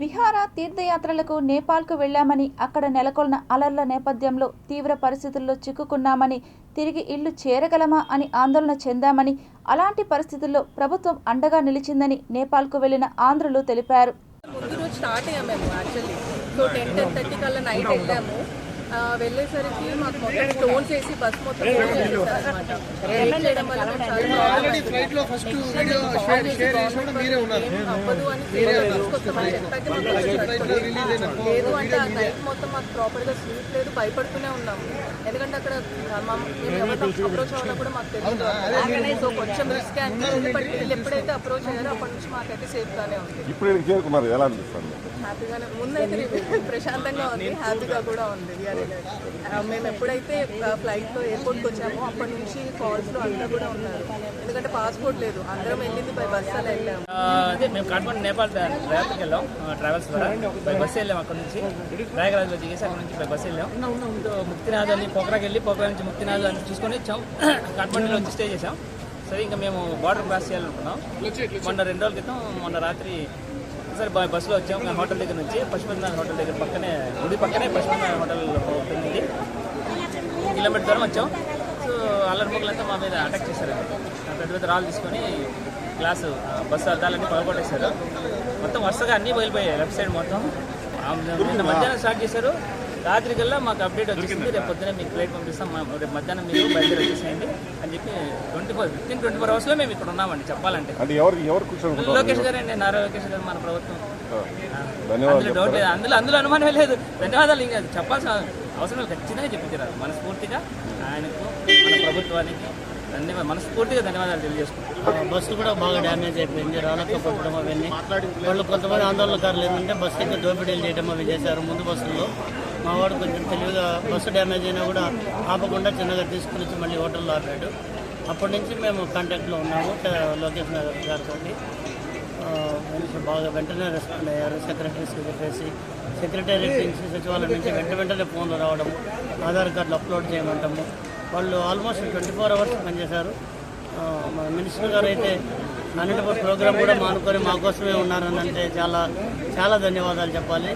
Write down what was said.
విహార తీర్థయాత్రలకు నేపాల్కు వెళ్లామని అక్కడ నెలకొన్న అలర్ల నేపథ్యంలో తీవ్ర పరిస్థితుల్లో చిక్కుకున్నామని తిరిగి ఇల్లు చేరగలమా అని ఆందోళన చెందామని అలాంటి పరిస్థితుల్లో ప్రభుత్వం అండగా నిలిచిందని నేపాల్కు వెళ్లిన ఆంధ్రులు తెలిపారు. ముందు రోజు స్టార్ట్ అయ్యాము మేము యాక్చువల్లీ. సో 10-10:30 కల్లా నైట్ వెళ్ళాము. వెళ్ళేసరికి మాకు మొత్తం స్టోన్స్ వేసి బస్ మొత్తం చేశారనమాట. చేయడం వల్ల మేము చాలా అవ్వదు అని తీసుకొస్తామని చెప్పాక లేదు అంటే ఆ నైట్ మొత్తం మాకు ప్రాపర్గా స్లీప్ లేదు, భయపడుతూనే ఉన్నాము. ఎందుకంటే అక్కడ మేము ఎవరితో అప్రోచ్ అవ్వడం కూడా మాకు తెలియదు. సో కొంచెం రిస్క్ అనిపించింది. బట్ వీళ్ళు ఎప్పుడైతే అప్రోచ్ అయ్యారో అప్పటి నుంచి మాకైతే సేఫ్గానే ఉంది. హ్యాపీగానే ముందైతే ప్రశాంతంగా ఉంది, హ్యాపీగా కూడా ఉంది. మేము ఎప్పుడైతే ఫ్లైట్లో ఎయిర్పోర్ట్కి వచ్చామో అప్పటి నుంచి కాల్స్లో అంతా కూడా ఉన్నారు. ఎందుకంటే పాస్పోర్ట్ లేదు, అందరం వెళ్ళింది బై బస్ అలా వెళ్ళాము. అదే మేము కాట్మండ్ నేపాల్ ట్రావెల్కి వెళ్ళాం, ట్రావెల్స్ ద్వారా బై బస్ వెళ్ళాం. అక్కడ నుంచి ప్రయాగరాజ్లో దిగేసి అక్కడ నుంచి బై బస్ వెళ్ళాం. ముక్తినాథ్ అని పోఖరాకి వెళ్ళి పోఖరా నుంచి ముక్తినాథ్ అని చూసుకొని వచ్చాం. కాట్మండ్లో వచ్చి స్టే చేసాం. సరే ఇంకా మేము బార్డర్ క్రాస్ చేయాలనుకున్నాం. మొన్న 2 రోజుల క్రితం మొన్న రాత్రి సరే బస్సులో వచ్చాం. హోటల్ దగ్గర నుంచి పశుపతినాథ్ హోటల్ దగ్గర పక్కనే గుడి పక్కనే పశుపతినాథ్ హోటల్ ఉంటుంది. కిలోమీటర్ దూరం వచ్చాం. సో అల్లరి మొక్కలంతా మా మీద అటాక్ చేశారు. పెద్ద పెద్ద రాళ్ళు తీసుకొని గ్లాసు బస్సు అద్దాలన్నీ పగలగొట్టేశారు. మొత్తం వరుసగా అన్నీ పగిలిపోయాయి. లెఫ్ట్ సైడ్ మొత్తం. నిన్న మధ్యాహ్నం స్టార్ట్ చేశారు. రాత్రి కల్లా మాకు అప్డేట్ వచ్చేసింది, రేపు పొద్దున మీకు ఫ్లైట్ పంపిస్తాం, రేపు మధ్యాహ్నం మీరు బయలుదేరి వచ్చేసేయండి అని చెప్పి 24 అవర్స్లో మేము ఇక్కడ ఉన్నామండి. చెప్పాలంటే లోకేష్ గారు అండి, నారా లోకేష్ గారు, మన ప్రభుత్వం. అందులో డౌట్ లేదు, అందులో అనుమానం లేదు. ధన్యవాదాలు. ఇంకా చెప్పాల్సిన అవసరం ఖచ్చితంగా చెప్పించారు. మనస్ఫూర్తిగా ఆయనకు, మన ప్రభుత్వానికి మనస్ఫూర్తిగా ధన్యవాదాలు తెలియజేసుకుంటాం. బస్సు కూడా బాగా డ్యామేజ్ అయిపోయింది, రాళ్ళకపోవడం అవన్నీ. వాళ్ళు కొంతమంది ఆందోళనకారులు ఏంటంటే బస్సు అయితే దోపిడీలు చేయడం అవి చేశారు ముందు బస్సుల్లో. మా వాడు కొంచెం తెలివిగా బస్సు డ్యామేజ్ అయినా కూడా ఆపకుండా చిన్నగా తీసుకుని వచ్చి మళ్ళీ హోటల్లో ఆపాడు. అప్పటి నుంచి మేము కాంటాక్ట్లో ఉన్నాము లోకేష్ నగర్ గారితో. బాగా వెంటనే రెస్పాండ్ అయ్యారు. సెక్రటేరియట్ నుంచి, సచివాలయం నుంచి వెంటనే ఫోన్లు రావడము, ఆధార్ కార్డులు అప్లోడ్ చేయమంటాము. వాళ్ళు ఆల్మోస్ట్ 24 అవర్స్ పనిచేశారు. మన మినిస్టర్ గారు అయితే 100% ప్రోగ్రామ్ కూడా మానుకొని మా కోసమే ఉన్నారని అంటే చాలా చాలా ధన్యవాదాలు చెప్పాలి.